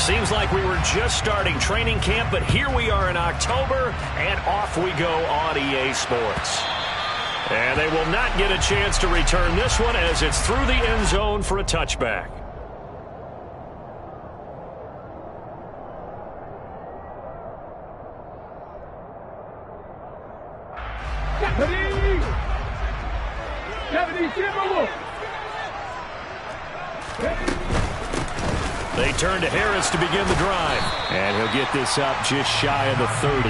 Seems like we were just starting training camp, but here we are in October, and off we go on EA Sports. And they will not get a chance to return this one as it's through the end zone for a touchback. They turn to Harris to begin the drive. And he'll get this up just shy of the 30.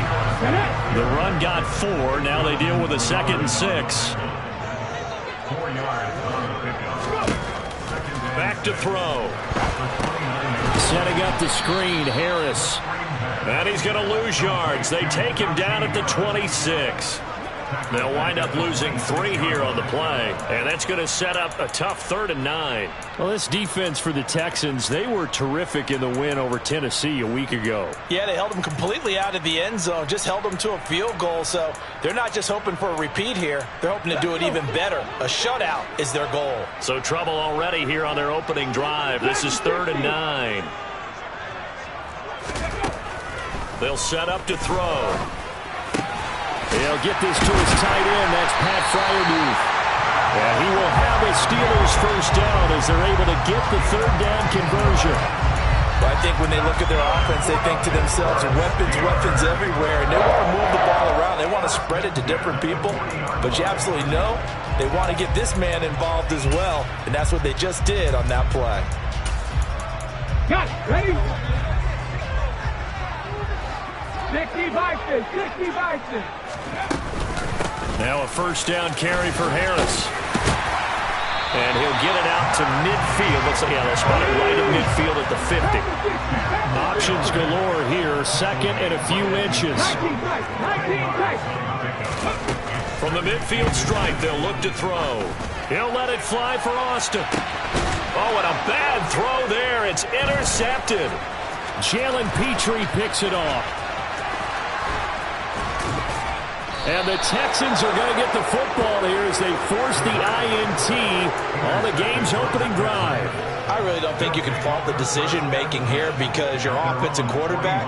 The run got 4. Now they deal with a 2nd and 6. Back to throw. Setting up the screen, Harris. And he's going to lose yards. They take him down at the 26. They'll wind up losing 3 here on the play, and that's going to set up a tough 3rd and 9. Well, this defense for the Texans, they were terrific in the win over Tennessee a week ago. Yeah, they held them completely out of the end zone, just held them to a field goal, so they're not just hoping for a repeat here. They're hoping to do it even better. A shutout is their goal. So trouble already here on their opening drive. This is 3rd and 9. They'll set up to throw. He'll get this to his tight end. That's Pat Fryermuth. And he will have a Steelers first down as they're able to get the 3rd down conversion. Well, I think when they look at their offense, they think to themselves, weapons everywhere. And they want to move the ball around. They want to spread it to different people. But you absolutely know they want to get this man involved as well. And that's what they just did on that play. Got it. Ready? 60 Vikings. 60 Vikings. Now a first down carry for Harris. And he'll get it out to midfield. Looks like, yeah, they'll spot it right at midfield at the 50. Options galore here. 2nd and a few inches. From the midfield stripe, they'll look to throw. He'll let it fly for Austin. Oh, and a bad throw there. It's intercepted. Jalen Petrie picks it off. And the Texans are going to get the football here as they force the INT on the game's opening drive. I really don't think you can fault the decision-making here because your offensive quarterback,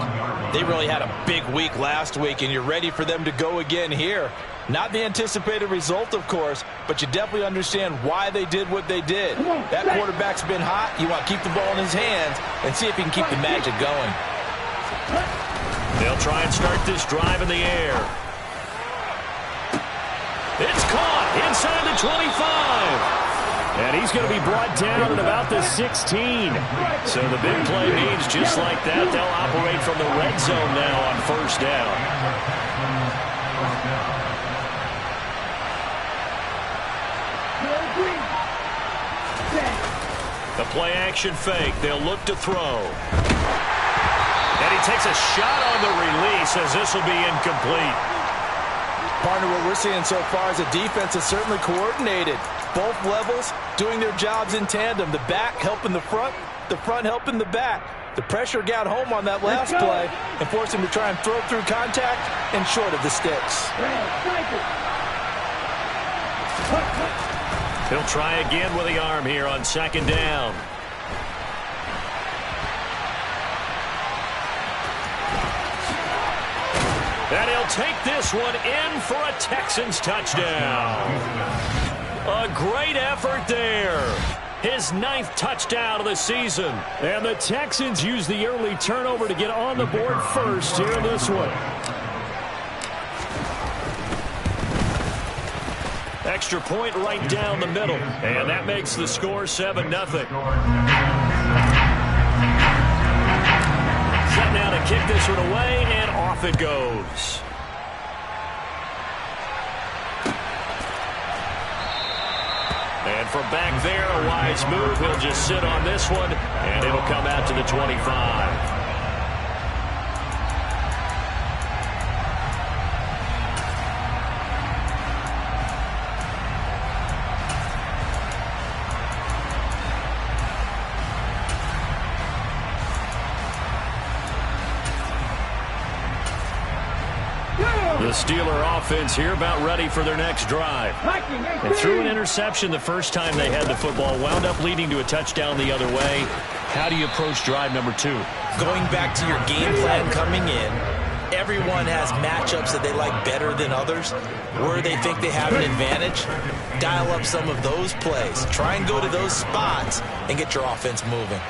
they really had a big week last week, and you're ready for them to go again here. Not the anticipated result, of course, but you definitely understand why they did what they did. That quarterback's been hot. You want to keep the ball in his hands and see if he can keep the magic going. They'll try and start this drive in the air. It's caught inside the 25. And he's going to be brought down at about the 16. So the big play means just like that, they'll operate from the red zone now on first down. The play action fake. They'll look to throw. And he takes a shot on the release as this will be incomplete. Partner, what we're seeing so far is a defense is certainly coordinated. Both levels doing their jobs in tandem. The back helping the front helping the back. The pressure got home on that last play and forced him to try and throw through contact and short of the sticks. He'll try again with the arm here on 2nd down. And he'll take this one in for a Texans touchdown. A great effort there. His 9th touchdown of the season. And the Texans use the early turnover to get on the board first here in this one. Extra point right down the middle. And that makes the score 7-0. Set now to kick this one away, and off it goes. And from back there, a wise move. He'll just sit on this one, and it'll come out to the 25. The Steeler offense here about ready for their next drive. And threw an interception the first time they had the football. Wound up leading to a touchdown the other way. How do you approach drive number 2? Going back to your game plan coming in, everyone has matchups that they like better than others, where they think they have an advantage. Dial up some of those plays. Try and go to those spots and get your offense moving.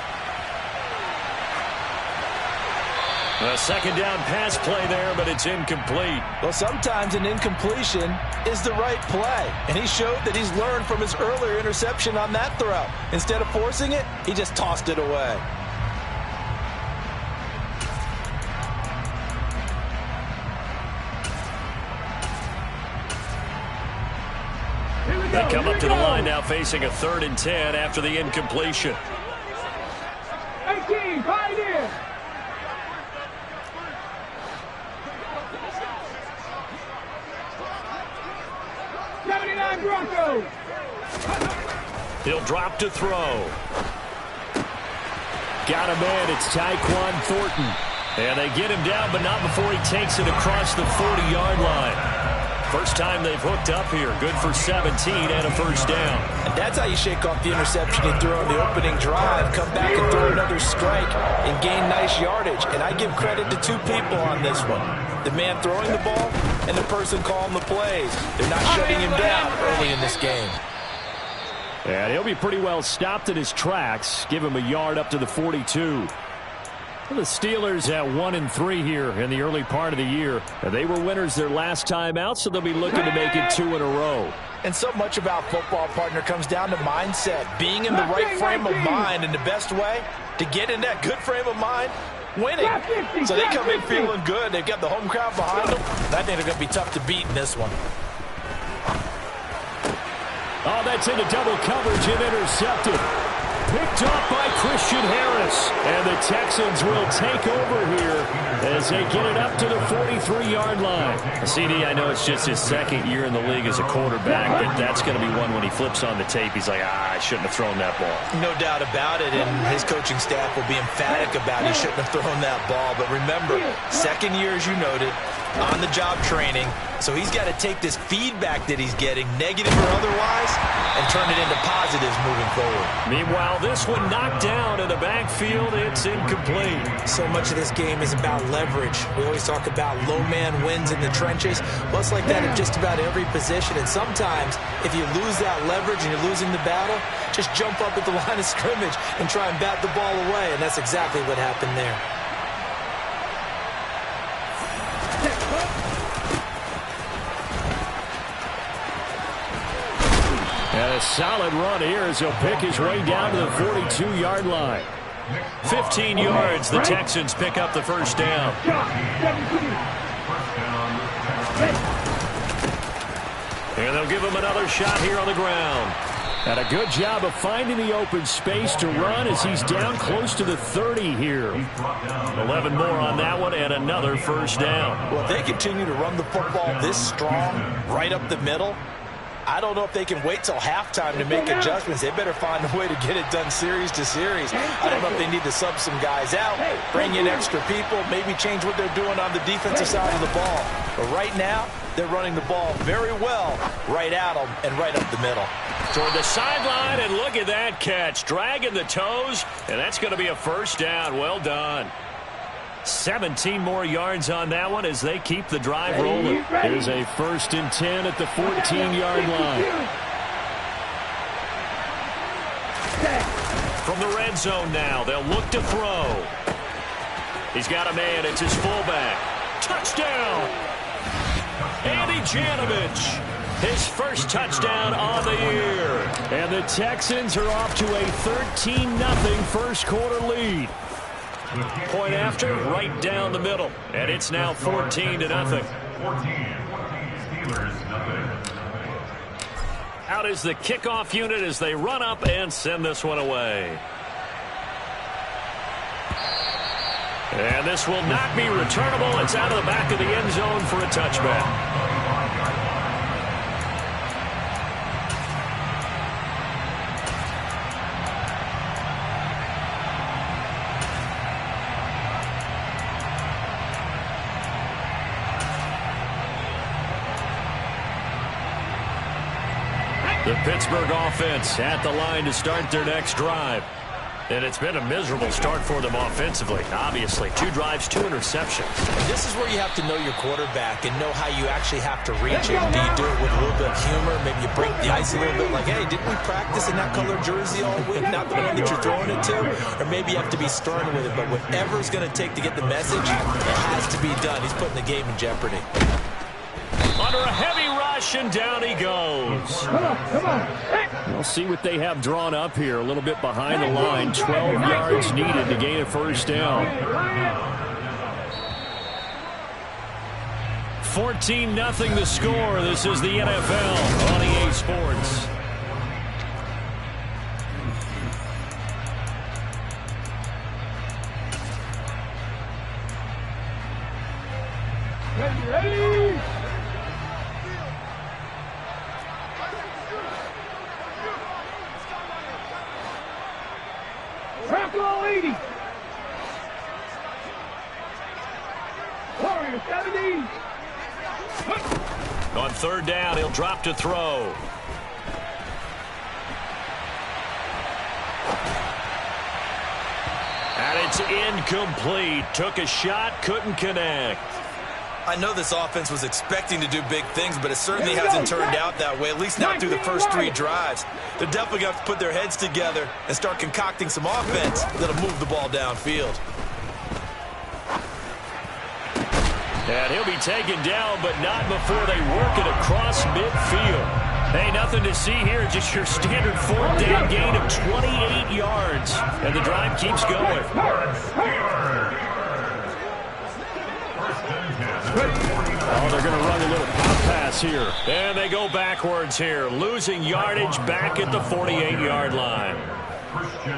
A second down pass play there, but it's incomplete. Well, sometimes an incompletion is the right play, and he showed that he's learned from his earlier interception on that throw. Instead of forcing it, he just tossed it away. They come up to the line now facing a 3rd and 10 after the incompletion. 18, right in. Broncos. He'll drop to throw. Got a man. It's Tyquan Thornton. And they get him down, but not before he takes it across the 40-yard line. First time they've hooked up here. Good for 17 and a first down. And that's how you shake off the interception you threw on the opening drive. Come back and throw another strike and gain nice yardage. And I give credit to 2 people on this one. The man throwing the ball and the person calling the plays. They're not shutting him down early in this game. And he'll be pretty well stopped in his tracks. Give him a yard up to the 42. Well, the Steelers at 1-3 here in the early part of the year. They were winners their last time out, so they'll be looking to make it 2 in a row. And so much about football, partner, comes down to mindset. Being in the right frame of mind, and the best way to get in that good frame of mind, winning. So they come in feeling good. They've got the home crowd behind them. And I think they're going to be tough to beat in this one. Oh, that's into double coverage and intercepted. Picked off by Christian Harris. And the Texans will take over here as they get it up to the 43-yard line. CD, I know it's just his 2nd year in the league as a quarterback, but that's going to be one when he flips on the tape. He's like, I shouldn't have thrown that ball. No doubt about it, and his coaching staff will be emphatic about he shouldn't have thrown that ball. But remember, 2nd year, as you noted, on-the-job training. So he's got to take this feedback that he's getting, negative or otherwise, and turn it into positives moving forward. Meanwhile, this one knocked down in the backfield. It's incomplete. So much of this game is about leverage. We always talk about low man wins in the trenches. Well, it's like that in just about every position. And sometimes, if you lose that leverage and you're losing the battle, just jump up at the line of scrimmage and try and bat the ball away. And that's exactly what happened there. And a solid run here as he'll pick his way down to the 42-yard line. 15 yards, the Texans pick up the first down. And they'll give him another shot here on the ground. And a good job of finding the open space to run as he's down close to the 30 here. 11 more on that one and another first down. Well, if they continue to run the football this strong, right up the middle, I don't know if they can wait till halftime to make adjustments. They better find a way to get it done series to series. I don't know if they need to sub some guys out, bring in extra people, maybe change what they're doing on the defensive side of the ball. But right now, they're running the ball very well right at them and right up the middle. Toward the sideline, and look at that catch. Dragging the toes, and that's going to be a first down. Well done. 17 more yards on that one as they keep the drive rolling. Here's a 1st and 10 at the 14-yard line. From the red zone now, they'll look to throw. He's got a man. It's his fullback. Touchdown! Andy Janovich, his first touchdown on the year. And the Texans are off to a 13-0 first quarter lead. Point after, right down the middle. And it's now 14-0. Out is the kickoff unit as they run up and send this one away. And this will not be returnable. It's out of the back of the end zone for a touchback. The Pittsburgh offense at the line to start their next drive. And it's been a miserable start for them offensively. Obviously, 2 drives, 2 interceptions. And this is where you have to know your quarterback and know how you actually have to reach him. Do you do it with a little bit of humor? Maybe you break the ice a little bit like, hey, didn't we practice in that color jersey all week? Not the one that you're throwing it to. Or maybe you have to be stern with it. But whatever it's going to take to get the message, it has to be done. He's putting the game in jeopardy. Under a heavy rush, and down he goes. Come on. We'll see what they have drawn up here. A little bit behind the line. 12 yards needed to gain a first down. 14-0 the score. This is the NFL on EA Sports. Ready. Tackle 80. Warrior 70. On third down, he'll drop to throw. And it's incomplete. Took a shot, couldn't connect. I know this offense was expecting to do big things, but it certainly hasn't turned out that way, at least not through the first 3 drives. They're definitely going to have to put their heads together and start concocting some offense that'll move the ball downfield. And he'll be taken down, but not before they work it across midfield. Hey, nothing to see here, just your standard 4th down gain of 28 yards. And the drive keeps going. Oh, they're going to run a little pop pass here. And they go backwards here, losing yardage back at the 48-yard line.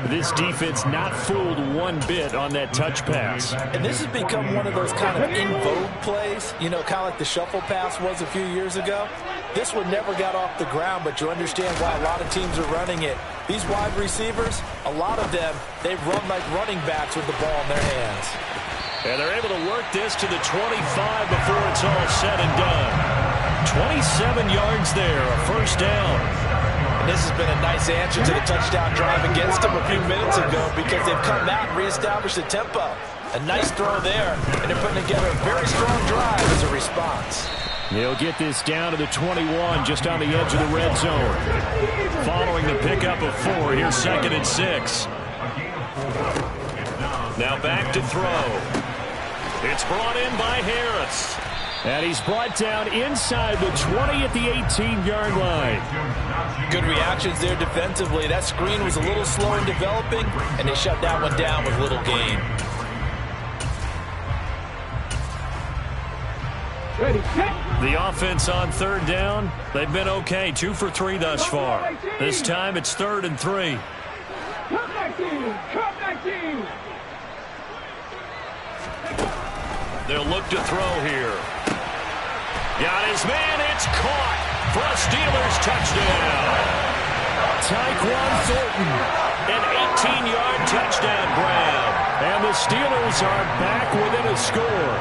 This defense not fooled one bit on that touch pass. And this has become one of those kind of in vogue plays, you know, kind of like the shuffle pass was a few years ago. This one never got off the ground, but you understand why a lot of teams are running it. These wide receivers, a lot of them, they run like running backs with the ball in their hands. And they're able to work this to the 25 before it's all said and done. 27 yards there, a first down. And this has been a nice answer to the touchdown drive against them a few minutes ago because they've come out and reestablished the tempo. A nice throw there, and they're putting together a very strong drive as a response. He'll get this down to the 21, just on the edge of the red zone. Following the pickup of 4, here's 2nd and 6. Now back to throw. It's brought in by Harris. And he's brought down inside the 20 at the 18-yard line. Good reactions there defensively. That screen was a little slow in developing, and they shut that one down with little gain. The offense on third down, they've been okay. 2 for 3 thus far. This time it's 3rd and 3. They'll look to throw here. Got his man. It's caught for a Steelers touchdown. Tyquan Thornton, an 18-yard touchdown grab. And the Steelers are back within a score.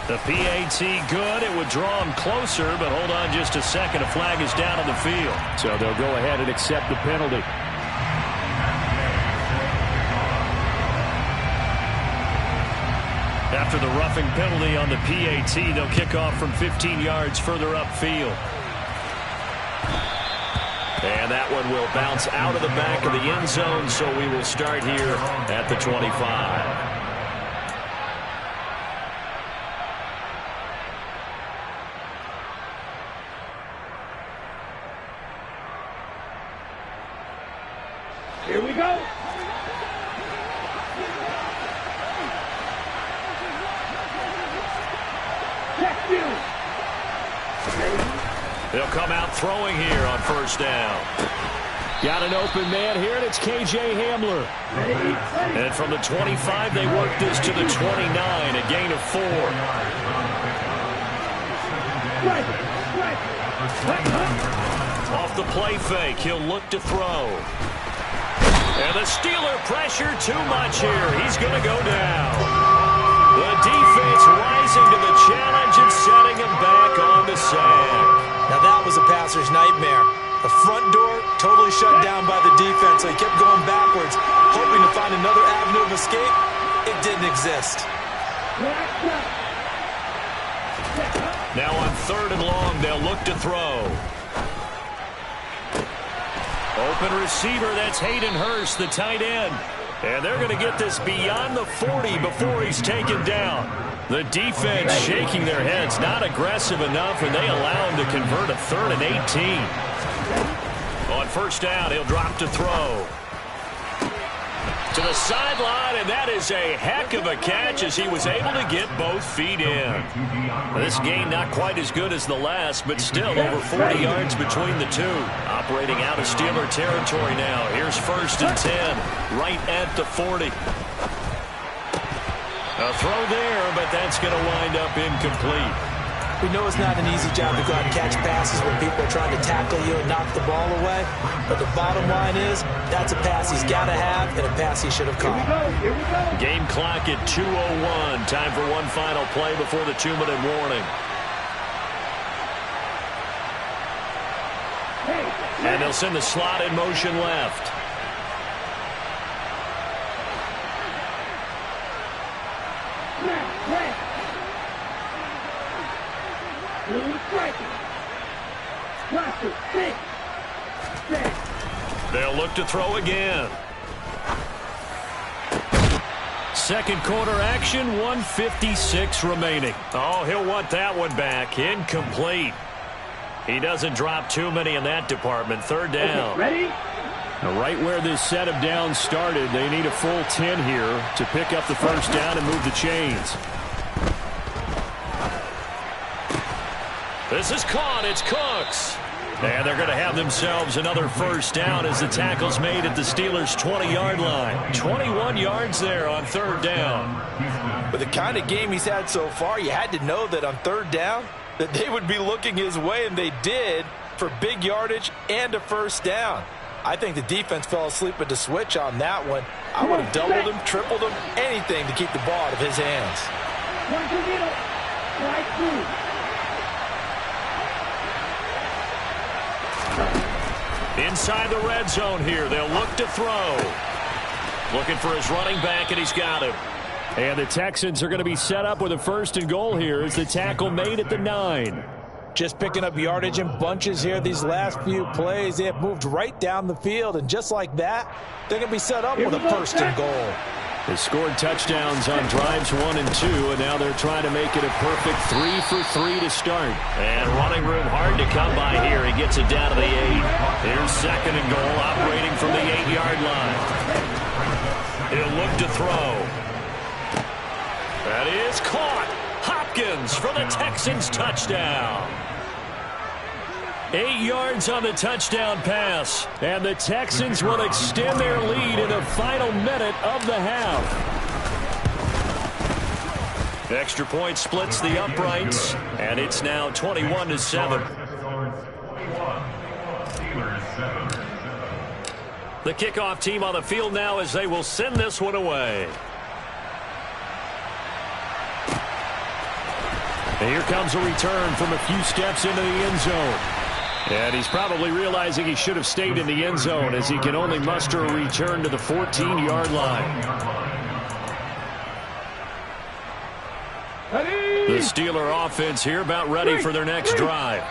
The PAT good. It would draw him closer, but hold on just a second. A flag is down on the field. So they'll go ahead and accept the penalty. After the roughing penalty on the PAT, they'll kick off from 15 yards further upfield. And that one will bounce out of the back of the end zone, so we will start here at the 25. Here we go. They'll come out throwing here on first down. Got an open man here, and it's K.J. Hamler. And from the 25, they work this to the 29, a gain of 4. Off the play fake, he'll look to throw. And the Steeler pressure too much here. He's going to go down. The defense rising to the challenge and setting him back on the sack. Now that was a passer's nightmare. The front door totally shut down by the defense, so he kept going backwards, hoping to find another avenue of escape. It didn't exist. Now on 3rd and long, they'll look to throw. Open receiver, that's Hayden Hurst, the tight end. And they're going to get this beyond the 40 before he's taken down. The defense shaking their heads, not aggressive enough, and they allow him to convert a 3rd and 18. On 1st down, he'll drop to throw. To the sideline, and that is a heck of a catch as he was able to get both feet in. This game not quite as good as the last, but still over 40 yards between the two. Operating out of Steeler territory now. Here's 1st and 10, right at the 40. A throw there, but that's going to wind up incomplete. We know it's not an easy job to go out and catch passes when people are trying to tackle you and knock the ball away. But the bottom line is, that's a pass he's got to have and a pass he should have caught. Game clock at 2:01. Time for one final play before the 2-minute warning. And they'll send the slot in motion left. They'll look to throw again. Second quarter action, 1:56 remaining. Oh, he'll want that one back. Incomplete. He doesn't drop too many in that department. 3rd down. Okay, ready? Right where this set of downs started, they need a full 10 here to pick up the 1st down and move the chains. This is caught. It's Cooks. And they're going to have themselves another 1st down as the tackle's made at the Steelers' 20-yard line. 21 yards there on 3rd down. With the kind of game he's had so far, you had to know that on 3rd down that they would be looking his way, and they did, for big yardage and a 1st down. I think the defense fell asleep at the switch on that one. I would have doubled him, tripled him, anything to keep the ball out of his hands. Inside the red zone here, they'll look to throw. Looking for his running back, and he's got him. And the Texans are going to be set up with a 1st and goal here as the tackle made at the 9. Just picking up yardage in bunches here these last few plays. They have moved right down the field, and just like that, they're going to be set up with a 1st and goal. They scored touchdowns on drives 1 and 2, and now they're trying to make it a perfect 3 for 3 to start. And running room hard to come by here. He gets it down to the 8. Here's 2nd and goal, operating from the 8-yard line. He'll look to throw. That is caught. Hopkins for the Texans touchdown. 8 yards on the touchdown pass. And the Texans will extend their lead in the final minute of the half. Extra point splits the uprights. And it's now 21-7. The kickoff team on the field now as they will send this one away. And here comes a return from a few steps into the end zone. And he's probably realizing he should have stayed in the end zone as he can only muster a return to the 14-yard line. The Steeler offense here about ready for their next drive.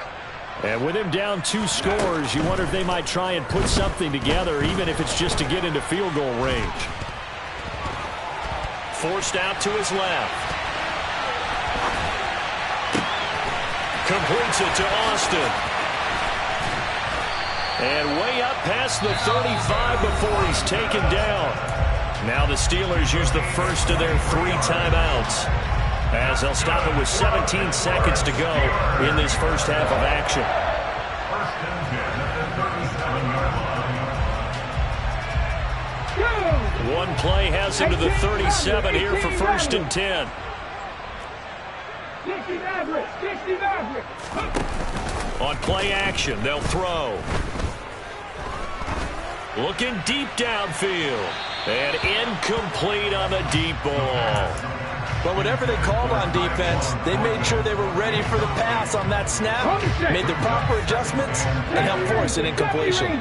And with him down 2 scores, you wonder if they might try and put something together, even if it's just to get into field goal range. Forced out to his left. Completes it to Austin. And way up past the 35 before he's taken down. Now the Steelers use the first of their 3 timeouts, as they'll stop it with 17 seconds to go in this first half of action. One play has him to the 37 here for 1st and 10. On play action, they'll throw. Looking deep downfield. And incomplete on the deep ball. Well, whatever they called on defense, they made sure they were ready for the pass on that snap, made the proper adjustments, and helped force an incompletion.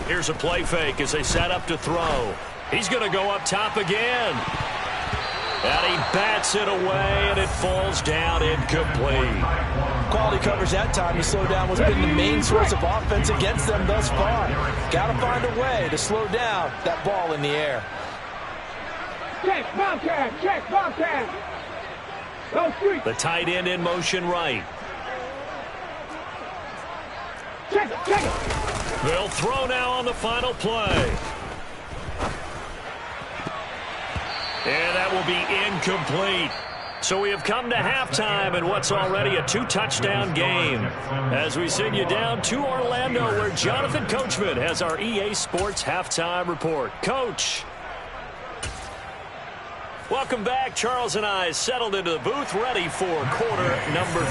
Here's a play fake as they set up to throw. He's going to go up top again. And he bats it away, and it falls down incomplete. Quality coverage that time to slow down what's been the main source of offense against them thus far. Got to find a way to slow down that ball in the air. Check, Bobcat, check, Bobcat. The tight end in motion right. Check, check. They'll throw now on the final play. And that will be incomplete. So we have come to halftime in what's already a 2-touchdown game. As we send you down to Orlando, where Jonathan Coachman has our EA Sports halftime report. Coach. Welcome back. Charles and I settled into the booth, ready for quarter number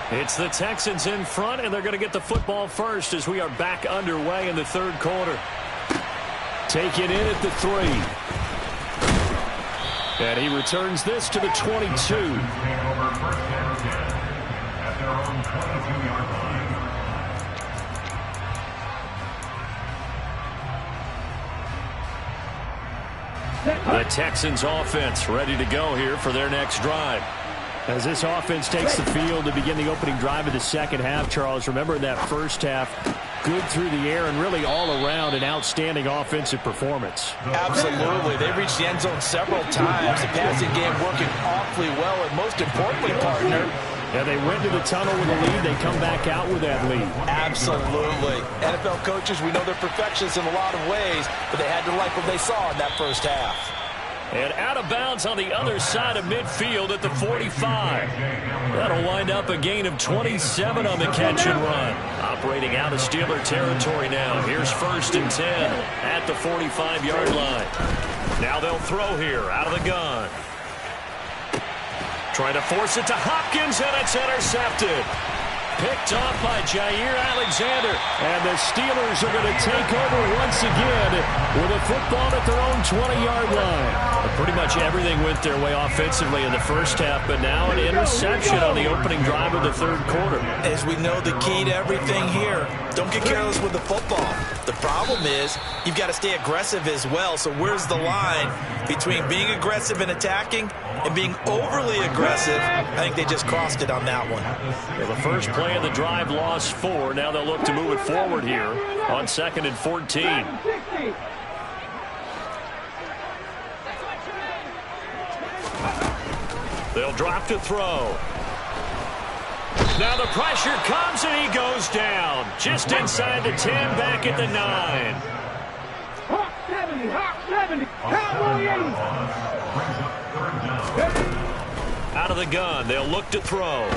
3. It's the Texans in front, and they're going to get the football first as we are back underway in the third quarter. Taken in at the 3. And he returns this to the 22. The Texans offense ready to go here for their next drive. As this offense takes the field to begin the opening drive of the second half, Charles, remember in that first half, good through the air and really all around an outstanding offensive performance. Absolutely. They reached the end zone several times. The passing game working awfully well, and most importantly, partner, yeah, they went to the tunnel with a lead. They come back out with that lead. Absolutely. NFL coaches, we know they're perfectionists in a lot of ways, but they had to like what they saw in that first half. And out of bounds on the other side of midfield at the 45. That'll wind up a gain of 27 on the catch and run. Operating out of Steeler territory now. Here's 1st and 10 at the 45-yard line. Now they'll throw here out of the gun. Trying to force it to Hopkins, and it's intercepted. Picked off by Jair Alexander. And the Steelers are going to take over once again with a football at their own 20-yard line. Pretty much everything went their way offensively in the first half, but now an interception on the opening drive of the third quarter. As we know, the key to everything here, don't get careless with the football. The problem is you've got to stay aggressive as well. So where's the line between being aggressive and attacking and being overly aggressive? I think they just crossed it on that one. Well, the first play of the drive lost 4. Now they'll look to move it forward here on 2nd and 14. They'll drop to throw. Now the pressure comes and he goes down. Just inside the 10, back at the 9. Hawk 70, Hawk 70, Cowboy 80. Out of the gun, they'll look to throw.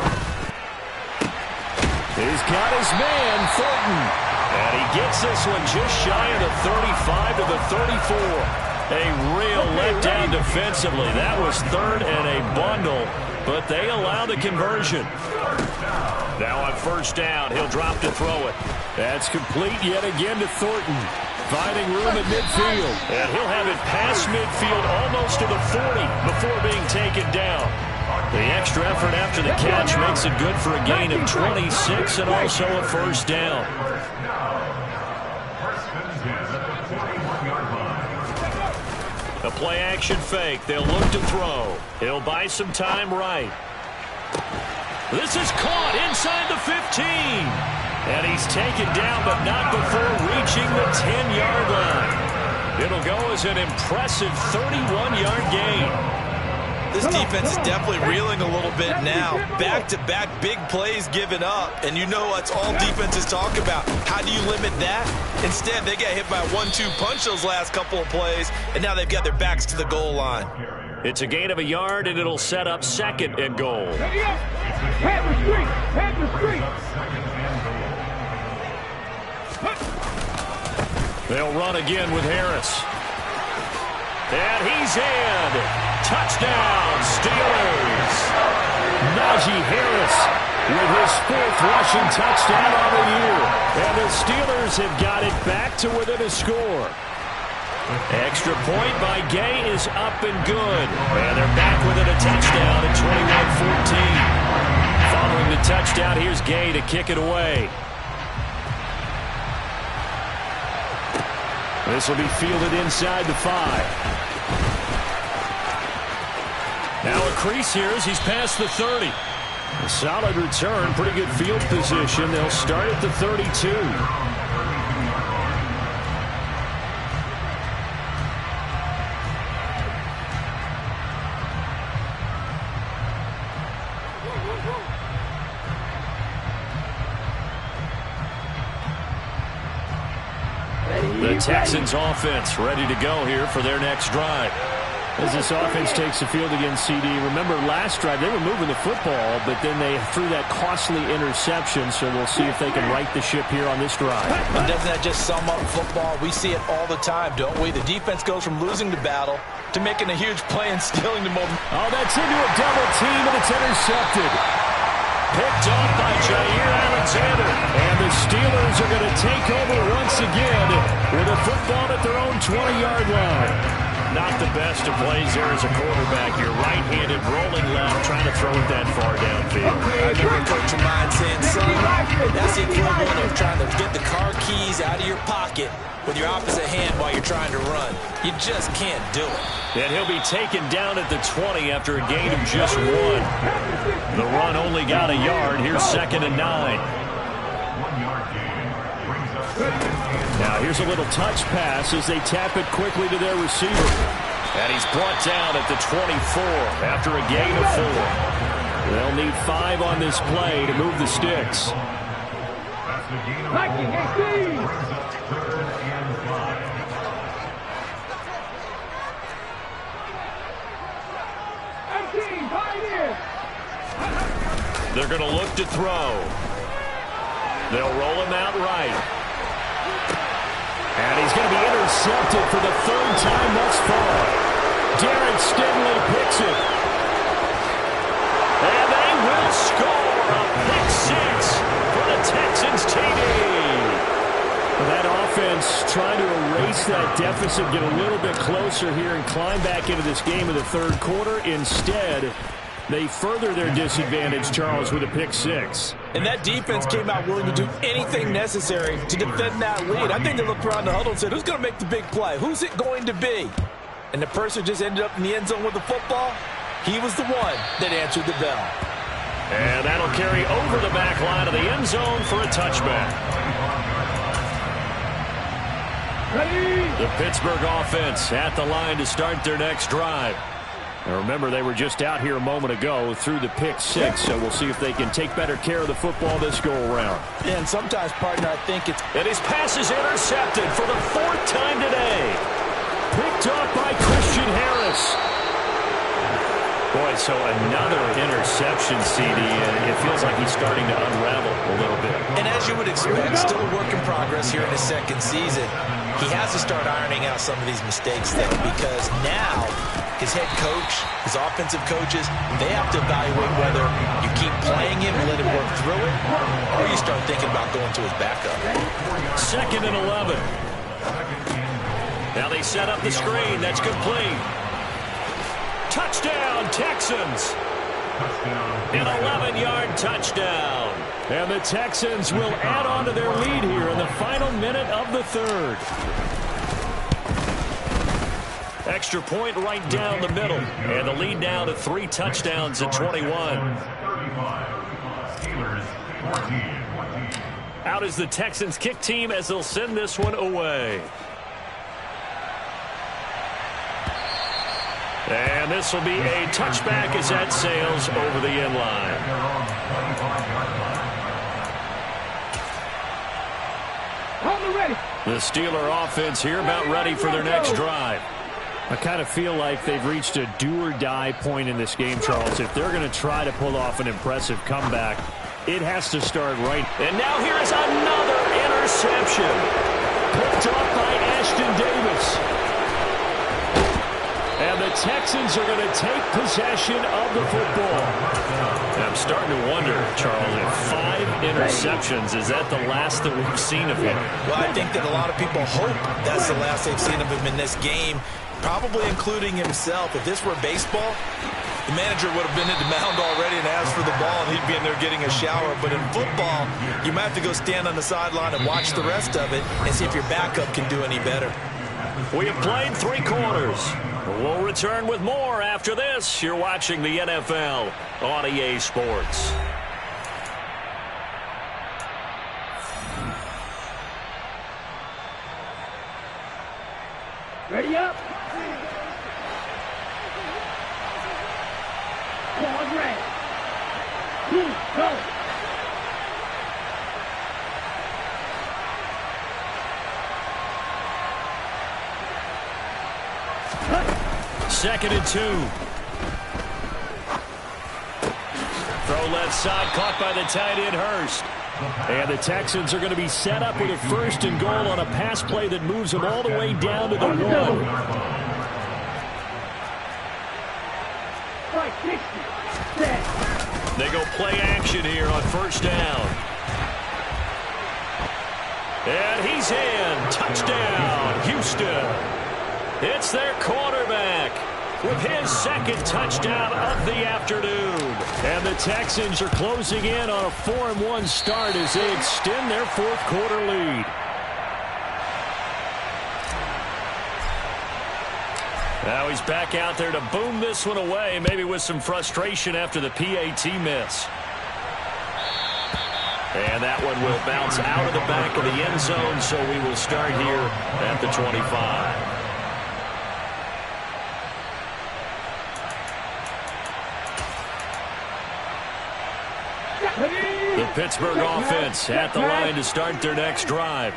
He's got his man, Thornton. And he gets this one just shy of the 35 to the 34. A real letdown defensively. That was 3rd and a bundle, but they allow the conversion. Now on 1st down, he'll drop to throw it. That's complete yet again to Thornton. Finding room at midfield. And he'll have it past midfield almost to the 40 before being taken down. The extra effort after the catch makes it good for a gain of 26 and also a 1st down. A play-action fake. They'll look to throw. He'll buy some time right. This is caught inside the 15. And he's taken down, but not before reaching the 10-yard line. It'll go as an impressive 31-yard gain. This defense is definitely reeling a little bit now. Back-to-back big plays given up. And you know that's all defenses talk about. How do you limit that? Instead, they got hit by a 1-2 punch those last couple of plays, and now they've got their backs to the goal line. It's a gain of a yard, and it'll set up 2nd and goal. Head the street, head the street. They'll run again with Harris. And he's in. Touchdown, Steelers. Najee Harris with his 4th rushing touchdown of the year. And the Steelers have got it back to within a score. Extra point by Gay is up and good. And they're back within a touchdown at 21-14. Following the touchdown, here's Gay to kick it away. This will be fielded inside the 5. Now a crease here as he's past the 30. A solid return, pretty good field position. They'll start at the 32. The Texans offense ready to go here for their next drive. As this offense takes the field against CD, remember last drive they were moving the football, but then they threw that costly interception, so we'll see if they can right the ship here on this drive. And doesn't that just sum up football? We see it all the time, don't we? The defense goes from losing the battle to making a huge play and stealing the moment. Oh, that's into a double team, and it's intercepted. Picked off by Jair Alexander. And the Steelers are going to take over once again with a football at their own 20-yard line. Not the best of plays there as a quarterback. You're right-handed, rolling left, trying to throw it that far downfield. I remember Coach of mine saying, son, that's the equivalent of trying to get the car keys out of your pocket with your opposite hand while you're trying to run. You just can't do it. And he'll be taken down at the 20 after a gain of just 1. The run only got a yard. Here's 2nd and 9. Now here's a little touch pass as they tap it quickly to their receiver. And he's brought down at the 24 after a gain of 4. They'll need 5 on this play to move the sticks. They're going to look to throw. They'll roll him out right. And he's going to be intercepted for the 3rd time thus far. Derek Stingley picks it. And they will score a pick 6 for the Texans TD. That offense trying to erase that deficit, get a little bit closer here and climb back into this game in the 3rd quarter. Instead, they further their disadvantage, Charles, with a pick 6. And that defense came out willing to do anything necessary to defend that lead. I think they looked around the huddle and said, who's going to make the big play? Who's it going to be? And the person just ended up in the end zone with the football. He was the one that answered the bell. And that'll carry over the back line of the end zone for a touchback. The Pittsburgh offense at the line to start their next drive. Now remember, they were just out here a moment ago through the pick 6, so we'll see if they can take better care of the football this go-around. Yeah, and sometimes, partner, I think it's... And his pass is intercepted for the 4th time today. Picked off by Christian Harris. Boy, so another interception, CD, and it feels like he's starting to unravel a little bit. And as you would expect, still a work in progress here in his 2nd season. He has to start ironing out some of these mistakes, though, because now his head coach, his offensive coaches, they have to evaluate whether you keep playing him and let him work through it, or you start thinking about going to his backup. 2nd and 11. Now they set up the screen. That's complete. Touchdown, Texans. An 11-yard touchdown. And the Texans will add on to their lead here in the final minute of the 3rd. Extra point right down the middle. And the lead now to 3 touchdowns at 21. Out is the Texans kick team as they'll send this one away. And this will be a touchback as that sails over the end line. The Steeler offense here about ready for their next drive. I kind of feel like they've reached a do-or-die point in this game, Charles. If they're going to try to pull off an impressive comeback, it has to start right. And now here is another interception. Picked off by Ashton Davis. And the Texans are going to take possession of the football. I'm starting to wonder, Charles, if 5 interceptions, is that the last that we've seen of him? Well, I think that a lot of people hope that's the last they've seen of him in this game, probably including himself. If this were baseball, the manager would have been at the mound already and asked for the ball, and he'd be in there getting a shower. But in football, you might have to go stand on the sideline and watch the rest of it and see if your backup can do any better. We have played 3 quarters. We'll return with more after this. You're watching the NFL on EA Sports. Ready up. Pause red. 2, go. Second and 2. Throw left side, caught by the tight end, Hurst. And the Texans are going to be set up with a 1st and goal on a pass play that moves them all the way down to the 1. They go play action here on 1st down. And he's in. Touchdown, Houston. It's their quarterback with his 2nd touchdown of the afternoon. And the Texans are closing in on a 4-1 start as they extend their 4th quarter lead. Now he's back out there to boom this one away, maybe with some frustration after the PAT miss. And that one will bounce out of the back of the end zone, so we will start here at the 25. The Pittsburgh offense at the line to start their next drive.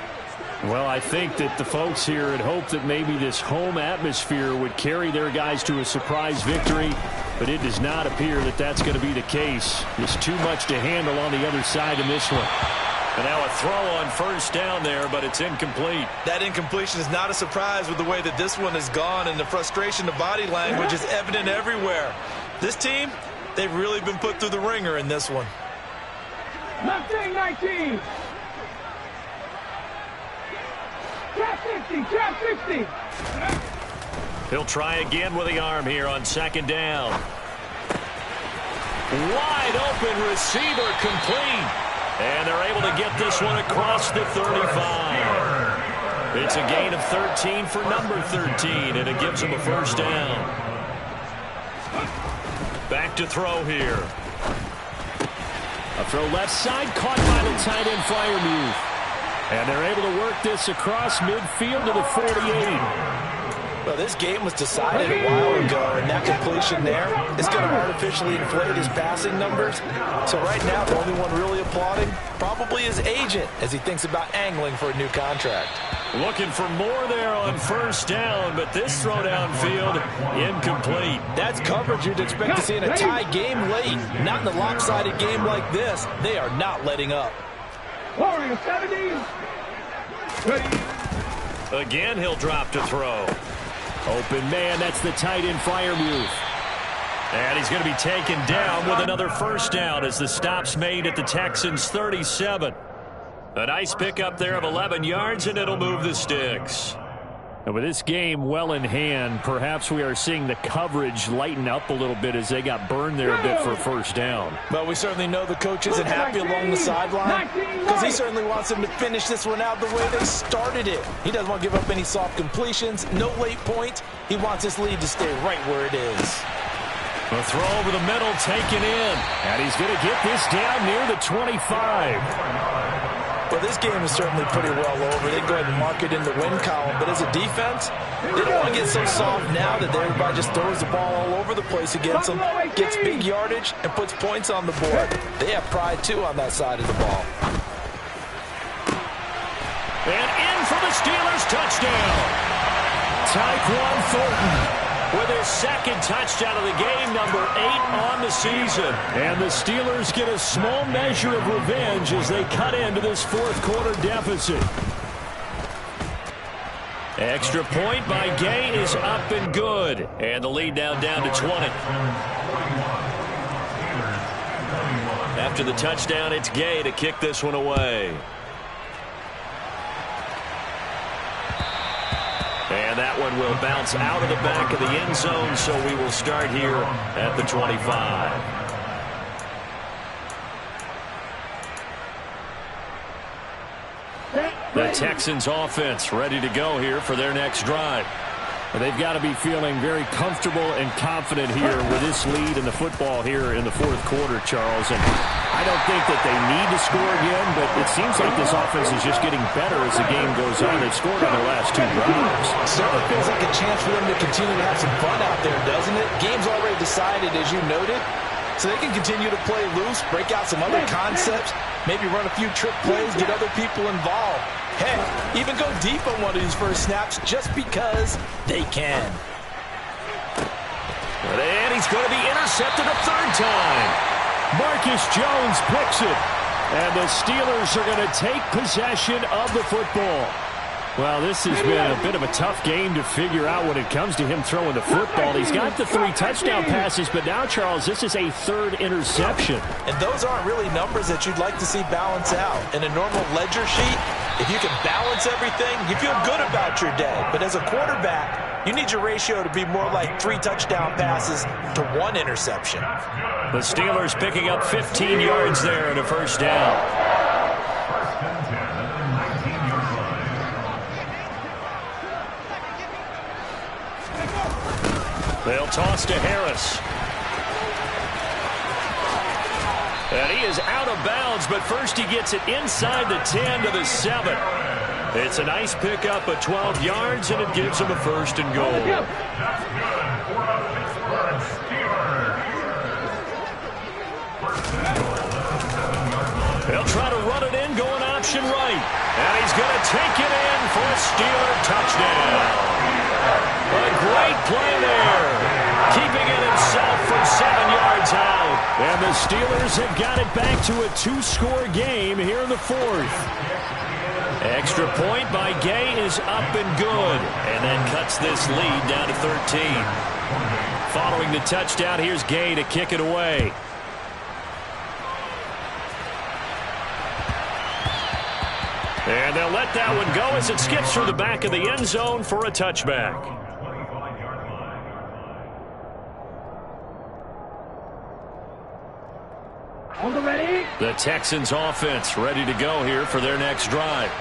Well, I think that the folks here had hoped that maybe this home atmosphere would carry their guys to a surprise victory, but it does not appear that that's going to be the case. There's too much to handle on the other side in this one. And now a throw on 1st down there, but it's incomplete. That incompletion is not a surprise with the way that this one has gone, and the frustration, the body language is evident everywhere. This team, they've really been put through the ringer in this one. Left wing 19. Trap 60, trap 60. He'll try again with the arm here on 2nd down. Wide open receiver, complete. And they're able to get this one across the 35. It's a gain of 13 for number 13, and it gives them a 1st down. Back to throw here. A throw left side, caught by the tight end Freiermuth. And they're able to work this across midfield to the 48. Well, this game was decided a while ago, and that completion there is going to artificially inflate his passing numbers. So right now, the only one really applauding probably his agent as he thinks about angling for a new contract. Looking for more there on 1st down, but this throw downfield incomplete. That's coverage you'd expect to see in a tie game late. Not in a lopsided game like this. They are not letting up. Warrior 70. Ready. Again, he'll drop to throw. Open man, that's the tight end Freiermuth. And he's going to be taken down with another 1st down as the stop's made at the Texans' 37. A nice pickup there of 11 yards, and it'll move the sticks. And with this game well in hand, perhaps we are seeing the coverage lighten up a little bit as they got burned there a bit for a 1st down. Well, we certainly know the coach isn't happy along the sideline because he certainly wants them to finish this one out the way they started it. He doesn't want to give up any soft completions, no late points. He wants this lead to stay right where it is. A throw over the middle taken in, and he's going to get this down near the 25. Well, this game is certainly pretty well over. They go ahead and mark it in the win column. But as a defense, they don't want to get so soft now that everybody just throws the ball all over the place against them, gets big yardage, and puts points on the board. They have pride, too, on that side of the ball. And in for the Steelers touchdown. Tyquan Thornton with his 2nd touchdown of the game, number 8 on the season. And the Steelers get a small measure of revenge as they cut into this 4th quarter deficit. Extra point by Gay is up and good. And the lead now down to 20. After the touchdown, it's Gay to kick this one away. And that one will bounce out of the back of the end zone, so we will start here at the 25. The Texans offense ready to go here for their next drive. They've got to be feeling very comfortable and confident here with this lead in the football here in the fourth quarter, Charles. And I don't think that they need to score again, but it seems like this offense is just getting better as the game goes on. They've scored on their last 2 drives. It certainly feels like a chance for them to continue to have some fun out there, doesn't it? Game's already decided, as you noted. So they can continue to play loose, break out some other concepts, maybe run a few trick plays, get other people involved. Heck, even go deep on one of these first snaps just because they can. And he's going to be intercepted a 3rd time. Marcus Jones picks it. And the Steelers are going to take possession of the football. Well, this has been a bit of a tough game to figure out when it comes to him throwing the football. He's got the 3 touchdown passes, but now, Charles, this is a 3rd interception. And those aren't really numbers that you'd like to see balance out. In a normal ledger sheet, if you can balance everything, you feel good about your day. But as a quarterback, you need your ratio to be more like 3 touchdown passes to 1 interception. The Steelers picking up 15 yards there and a 1st down. They'll toss to Harris. And he is out of bounds, but first he gets it inside the 10 to the 7. It's a nice pickup of 12 yards, and it gives him a 1st and goal. They'll try to run it in, going option right. And he's going to take it in for a Steeler touchdown. A great play there. Keeping it himself from 7 yards out. And the Steelers have got it back to a 2-score game here in the 4th. Extra point by Gay is up and good. And that cuts this lead down to 13. Following the touchdown, here's Gay to kick it away. And they'll let that one go as it skips through the back of the end zone for a touchback. The Texans offense ready to go here for their next drive.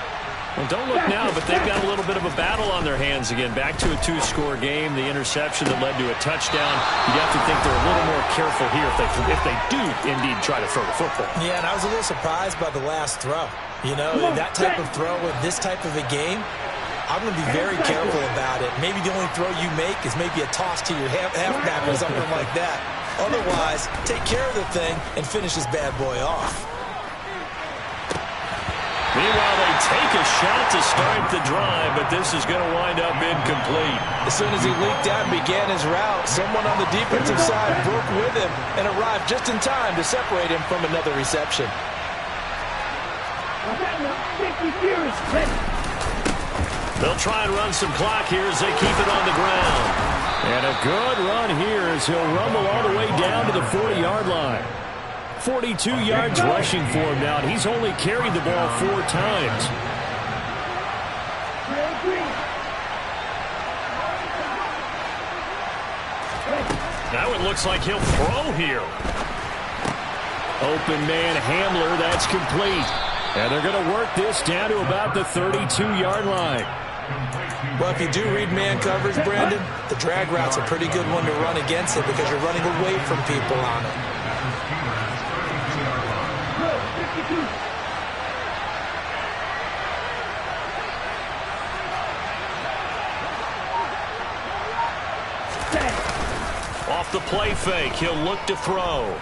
Well, don't look now, but they've got a little bit of a battle on their hands again. Back to a 2-score game. The interception that led to a touchdown. You'd have to think they're a little more careful here if they do indeed try to throw the football. Yeah, and I was a little surprised by the last throw. You know, that type of throw with this type of a game, I'm going to be very careful about it. Maybe the only throw you make is maybe a toss to your halfback or something like that. Otherwise, take care of the thing and finish this bad boy off. Meanwhile, they take a shot to start the drive, but this is going to wind up incomplete. As soon as he leaked out and began his route, someone on the defensive side broke with him and arrived just in time to separate him from another reception. They'll try and run some clock here as they keep it on the ground. And a good run here as he'll rumble all the way down to the 40-yard line. 42 yards rushing for him now, and he's only carried the ball 4 times. Now it looks like he'll throw here. Open man Hamler, that's complete. And they're going to work this down to about the 32-yard line. Well, if you do read man coverage, Brandon, the drag route's a pretty good one to run against it because you're running away from people on it. Off the play fake, he'll look to throw.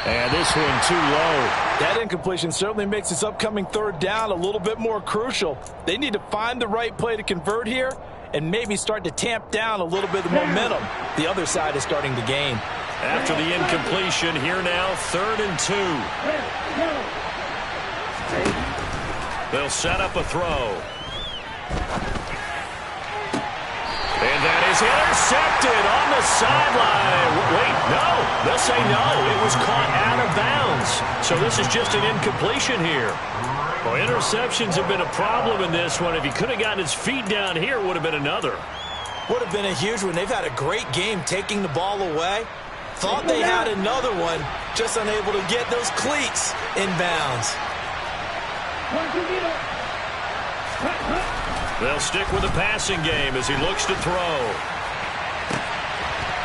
And this one too low. That incompletion certainly makes this upcoming 3rd down a little bit more crucial. They need to find the right play to convert here and maybe start to tamp down a little bit of momentum. The other side is starting to gain. After the incompletion, here now, 3rd and 2. They'll set up a throw. intercepted on the sideline. Wait, no. They'll say no. It was caught out of bounds. So this is just an incompletion here. Well, interceptions have been a problem in this one. If he could have gotten his feet down here, it would have been another. Would have been a huge one. They've had a great game taking the ball away. Thought they had another one, just unable to get those cleats in bounds. They'll stick with the passing game as he looks to throw.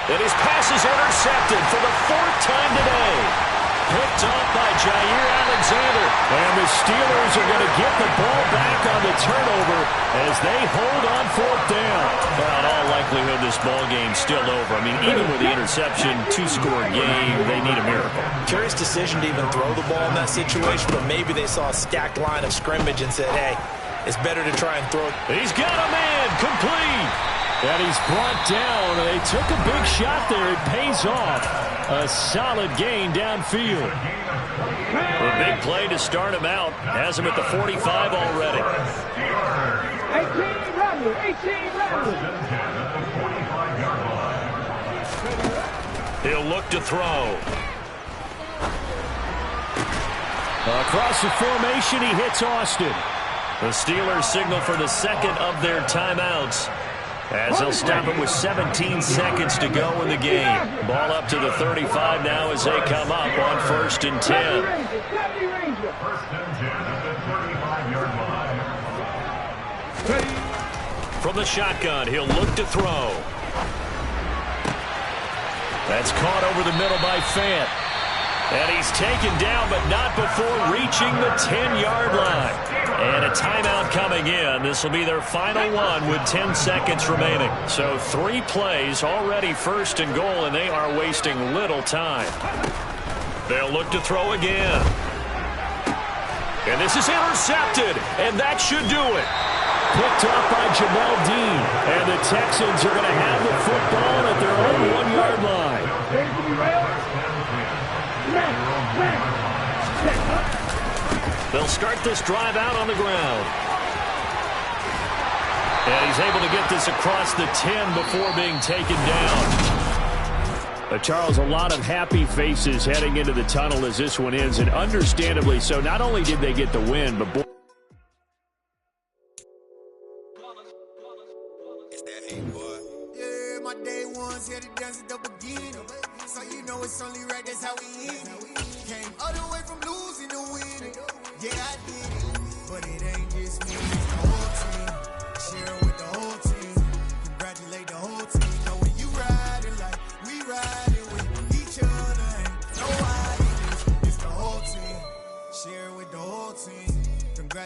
And his pass is intercepted for the 4th time today. Picked off by Jair Alexander. And the Steelers are going to get the ball back on the turnover as they hold on 4th down. Well, in all likelihood, this ball game's still over. I mean, even with the interception, 2-score game, they need a miracle. Curious decision to even throw the ball in that situation, but maybe they saw a stacked line of scrimmage and said, hey, it's better to try and throw it. He's got a man complete. And he's brought down. They took a big shot there. It pays off. A solid gain downfield. A big play to start him out. Has him at the 45 already. 18 Rebels. He'll look to throw. Across the formation, he hits Austin. The Steelers signal for the 2nd of their timeouts, as they'll stop it with 17 seconds to go in the game. Ball up to the 35 now as they come up on 1st and 10. From the shotgun, he'll look to throw. That's caught over the middle by Fant. And he's taken down, but not before reaching the 10-yard line. And a timeout coming in. This will be their final one with 10 seconds remaining. So 3 plays already 1st and goal, and they are wasting little time. They'll look to throw again. And this is intercepted, and that should do it. Picked off by Jamel Dean. And the Texans are going to have the football at their own 1-yard line. They'll start this drive out on the ground. And he's able to get this across the 10 before being taken down. Charles, a lot of happy faces heading into the tunnel as this one ends, and understandably so. Not only did they get the win, but boy. Yeah, my day ones here to dance at the beginning. So you know it's only right, that's how we eat.